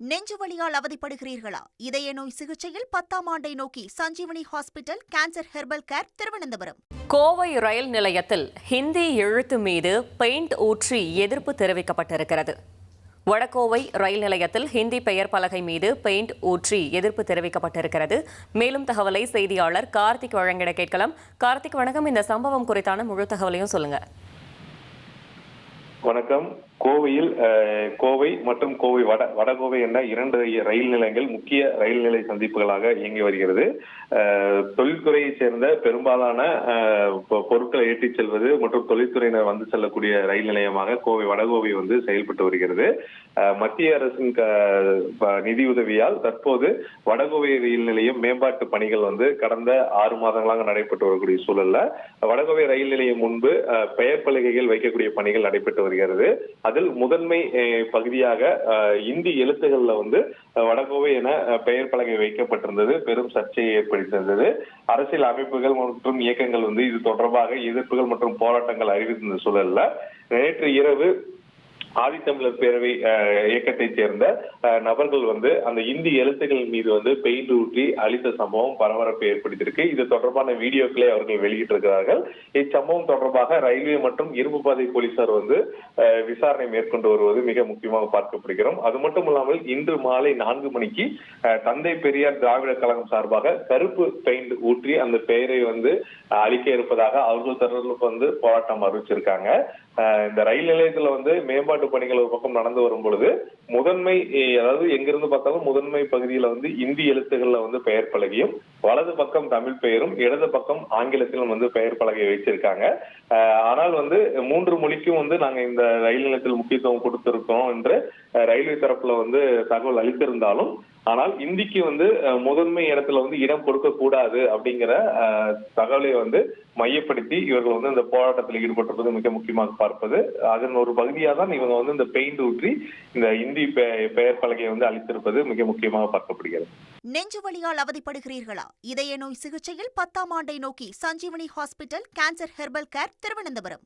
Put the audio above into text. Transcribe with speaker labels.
Speaker 1: நெஞ்சுவலியால் அவதிப்படுகிறீர்களா? இதய நோய் சிகிச்சையில் 10ஆம் ஆண்டை நோக்கி Sanjeevani hospital cancer herbal care Thiruvananthapuram.
Speaker 2: Kovai ரயில் நிலையத்தில் ஹிந்தி எழுத்து மீது பெயிண்ட் ஊற்றி எதிர்ப்பு தெரிவிக்கப்பட்டிருக்கிறது. வடகோவை ரயில் நிலையத்தில் ஹிந்தி பெயர் பலகை மீது பெயிண்ட் ஊற்றி எதிர்ப்பு தெரிவிக்கப்பட்டிருக்கிறது. மேலும் தகவலை செய்தியாளர் கார்த்திக் வழங்கிட கேட்கலாம். கார்த்திக், வணக்கம். இந்த சம்பவம் குறித்தான முழு தகவலையும் சொல்லுங்க.
Speaker 3: வணக்கம். கோவையில் கோவை மற்றும் கோவை வடகோவை என 2 ரயில் நிலையங்கள் முக்கிய ரயில் நிலை சந்திப்புகளாக இயங்கி வருகிறது. தொழில்துறையைச் சேர்ந்த பெரும்பாலான பொருட்களை ஏற்றிச் செல்வது மற்றும் தொழில்துறையினர் வந்து செல்லக்கூடிய ரயில் நிலையமாக கோவை வடகோவை வந்து செயல்பட்டு வருகிறது. மத்திய அரசின் நிதியுதவியால் தற்போது வடகோவை ரயில் நிலையம் மேம்பாட்டு பணிகள் வந்து கடந்த 6 மாதங்களாக நடைபெற்று வரக்கூடிய சூழல்ல வடகோவை ரயில் நிலையம் முன்பு பெயர் பலகைகள் வைக்கக்கூடிய பணிகள் நடைபெற்று வருகிறது. அதில் முதன்மை பகுதியாக இந்தி எழுத்துக்கள்ல வந்து வடகோவை என பெயர் பலகை வைக்கப்பட்டிருந்தது பெரும் சர்ச்சையை ஏற்படுத்தியிருந்தது. அரசியல் அமைப்புகள் மற்றும் இயக்கங்கள் வந்து இது தொடர்பாக எதிர்ப்புகள் மற்றும் போராட்டங்கள் அறிவித்திருந்த சூழல்ல நேற்று இரவு ஆதித்தமிழர் பேரவை இயக்கத்தைச் சேர்ந்த நபர்கள் வந்து அந்த இந்தி எழுத்துக்கள் மீது வந்து பெயிண்ட் ஊற்றி அளித்த சம்பவம் பரபரப்பை ஏற்படுத்தியிருக்கு. இது தொடர்பான வீடியோக்களை அவர்கள் வெளியிட்டிருக்கிறார்கள். இச்சம்பவம் தொடர்பாக ரயில்வே மற்றும் இரும்பு பாதை போலீசார் வந்து விசாரணை மேற்கொண்டு வருவது மிக முக்கியமாக பார்க்கப்படுகிறோம். அது மட்டும் இல்லாமல் இன்று மாலை 4 மணிக்கு தந்தை பெரியார் திராவிட கழகம் சார்பாக கருப்பு பெயிண்ட் ஊற்றி அந்த பெயரை வந்து அளிக்க இருப்பதாக அவர்கள் தரப்பு வந்து போராட்டம் அறிவிச்சிருக்காங்க. இந்த ரயில் நிலையத்துல வந்து மேம்பாட்டு பணிகள் ஒரு பக்கம் நடந்து வரும் பொழுது முதன்மை, அதாவது எங்கிருந்து பார்த்தாலும் முதன்மை பகுதியில வந்து இந்தி எழுத்துக்கள்ல வந்து பெயர் பலகையும், வலது பக்கம் தமிழ் பெயரும், இடது பக்கம் ஆங்கிலத்திலும் வந்து பெயர் பலகை வச்சிருக்காங்க. ஆனால் வந்து 3 மொழிக்கும் வந்து நாங்க இந்த ரயில் நிலையத்தில் முக்கியத்துவம் கொடுத்திருக்கோம் என்று ரயில்வே தரப்புல வந்து தகவல் அளித்திருந்தாலும், ஆனால் இந்திக்கு வந்து முதன்மை இடத்துல வந்து இடம் கொடுக்க கூடாது அப்படிங்கிற தகவலை வந்து மையப்படுத்தி இவர்கள் வந்து இந்த போராட்டத்தில் ஈடுபட்டிருப்பது மிக முக்கியமாக பார்ப்பது. அதன் ஒரு பகுதியாக தான் இவங்க வந்து இந்த பெயிண்ட் ஊற்றி இந்த இந்தி பெயர் பலகையை வந்து அளித்திருப்பது மிக முக்கியமாக பார்க்கப்படுகிறது.
Speaker 1: நெஞ்சுவலியால் அவதிப்படுகிறீர்களா? இதய நோய் சிகிச்சையில் 10ஆம் ஆண்டை நோக்கி Sanjeevani hospital cancer herbal care Thiruvananthapuram.